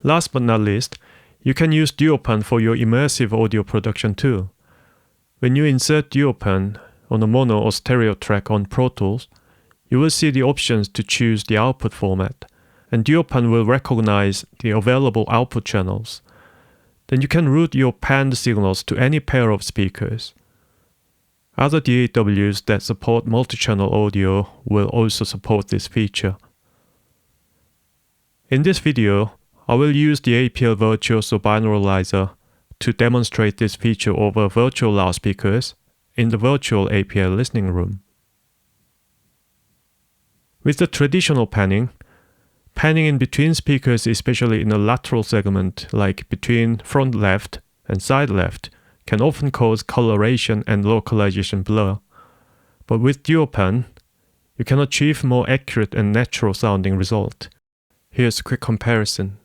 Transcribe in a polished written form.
Last but not least, you can use DUOPAN for your immersive audio production too. When you insert DUOPAN on a mono or stereo track on Pro Tools, you will see the options to choose the output format, and DUOPAN will recognize the available output channels. Then you can route your panned signals to any pair of speakers. Other DAWs that support multi-channel audio will also support this feature. In this video, I will use the APL Virtuoso Binauralizer to demonstrate this feature over virtual loudspeakers in the virtual APL listening room. With the traditional panning in between speakers, especially in a lateral segment like between front left and side left, can often cause coloration and localization blur. But with DUOPAN, you can achieve more accurate and natural sounding result. Here's a quick comparison.